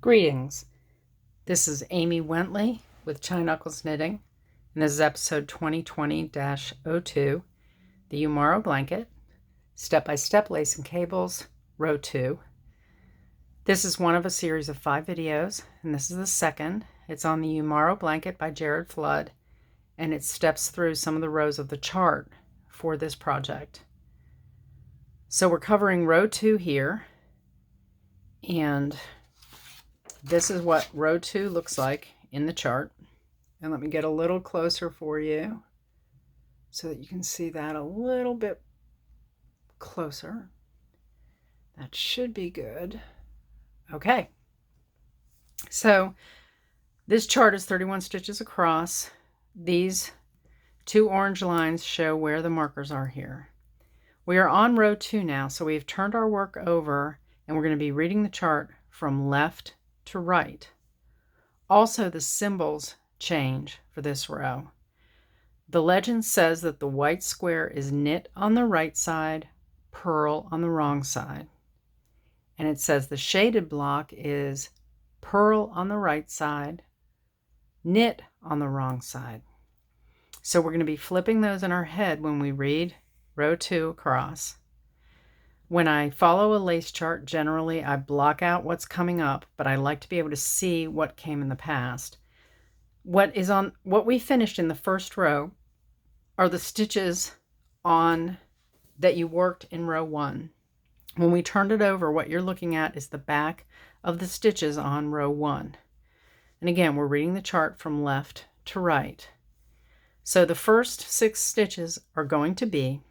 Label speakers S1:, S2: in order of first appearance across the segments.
S1: Greetings. This is Amy Wentley with China Knuckles Knitting, and this is episode 2020-02, the Umaro Blanket, Step-by-Step Lace and Cables, Row 2. This is one of a series of 5 videos, and this is the second. It's on the Umaro Blanket by Jared Flood, and it steps through some of the rows of the chart for this project. So we're covering Row 2 here, and this is what row 2 looks like in the chart. And let me get a little closer for you so that you can see that a little bit closer. That should be good. Okay. So this chart is 31 stitches across. These 2 orange lines show where the markers are here. We are on row 2 now, so we've turned our work over and we're going to be reading the chart from left to right. Also, the symbols change for this row. The legend says that the white square is knit on the right side, purl on the wrong side. And it says the shaded block is purl on the right side, knit on the wrong side. So we're going to be flipping those in our head when we read row 2 across. When I follow a lace chart, generally I block out what's coming up, but I like to be able to see what came in the past. What we finished in the first row are the stitches on that you worked in row 1. When we turned it over, what you're looking at is the back of the stitches on row 1. And again, we're reading the chart from left to right. So the first 6 stitches are going to be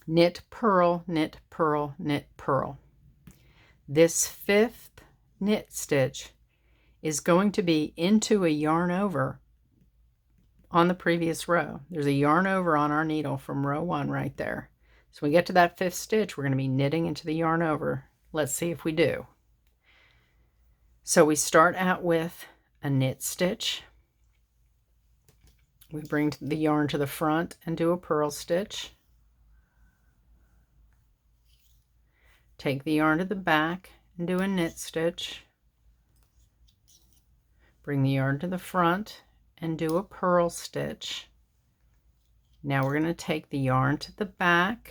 S1: knit, purl, knit, purl, knit, purl. This 5th knit stitch is going to be into a yarn over on the previous row. There's a yarn over on our needle from row 1 right there. So when we get to that 5th stitch, we're going to be knitting into the yarn over. Let's see if we do. So we start out with a knit stitch. We bring the yarn to the front and do a purl stitch. Take the yarn to the back and do a knit stitch. Bring the yarn to the front and do a purl stitch. Now we're going to take the yarn to the back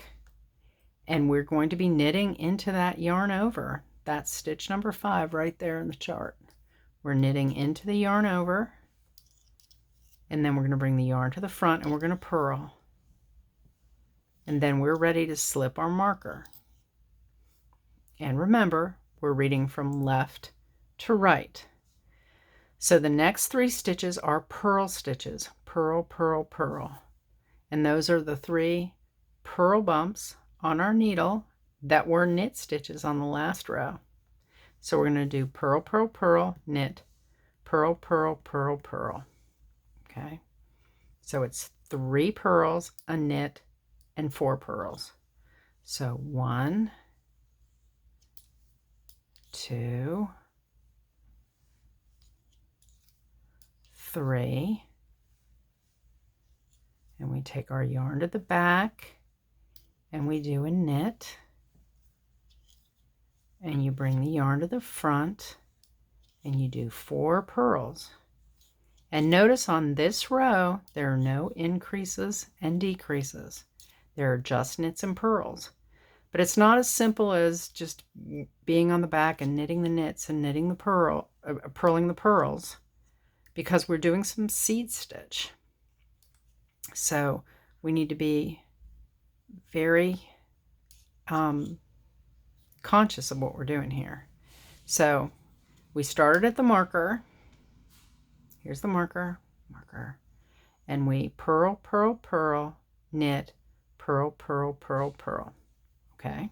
S1: and we're going to be knitting into that yarn over. That's stitch number 5 right there in the chart. We're knitting into the yarn over, and then we're going to bring the yarn to the front and we're going to purl. And then we're ready to slip our marker. And remember, we're reading from left to right. So the next 3 stitches are purl stitches. Purl, purl, purl. And those are the 3 purl bumps on our needle that were knit stitches on the last row. So we're going to do purl, purl, purl, knit, purl, purl, purl, purl. Okay. So it's 3 purls, a knit, and 4 purls. So 1, 2, 3, and we take our yarn to the back and we do a knit, and you bring the yarn to the front and you do 4 purls. And notice on this row there are no increases and decreases. There are just knits and purls. But it's not as simple as just being on the back and knitting the knits and knitting the purling the purls, because we're doing some seed stitch. So we need to be very conscious of what we're doing here. So we started at the marker. Here's the marker, and we purl, purl, purl, knit, purl, purl, purl, purl. Okay,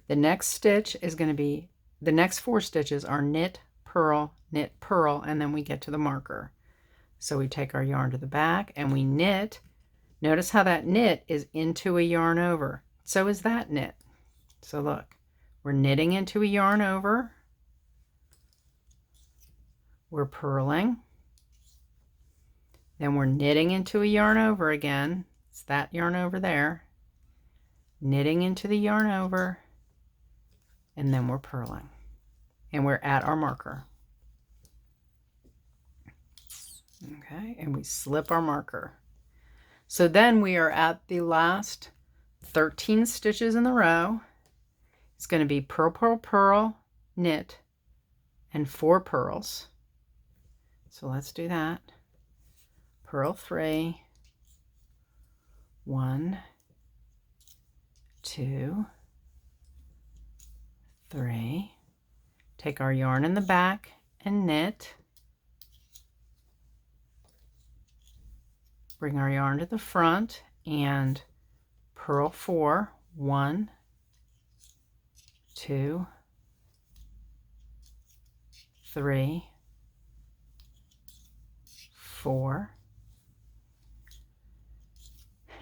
S1: the next stitch is going to be, the next 4 stitches are knit, purl, and then we get to the marker. So we take our yarn to the back and we knit. Notice how that knit is into a yarn over. So is that knit. So look, we're knitting into a yarn over. We're purling. Then we're knitting into a yarn over again. It's that yarn over there. Knitting into the yarn over, and then we're purling. and we're at our marker. Okay, and we slip our marker. So then we are at the last 13 stitches in the row. It's going to be purl, purl, purl, knit, and 4 purls. So let's do that. Purl 3, 1, 2, 3. Take our yarn in the back and knit. Bring our yarn to the front and purl 4, 1, 2, 3, 4.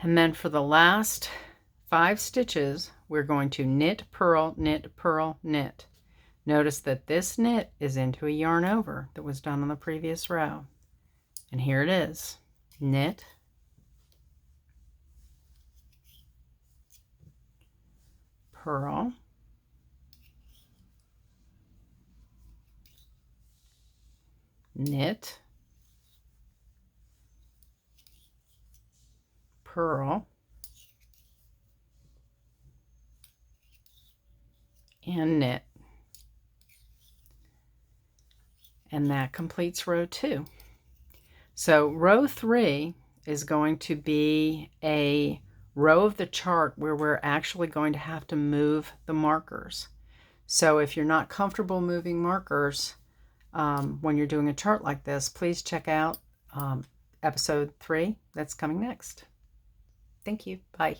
S1: And then for the last 5 stitches, we're going to knit, purl, knit, purl, knit. Notice that this knit is into a yarn over that was done on the previous row. And here it is. Knit, purl, knit, purl, and knit. And that completes row 2. So row 3 is going to be a row of the chart where we're actually going to have to move the markers. So if you're not comfortable moving markers when you're doing a chart like this, please check out episode 3 that's coming next. Thank you. Bye.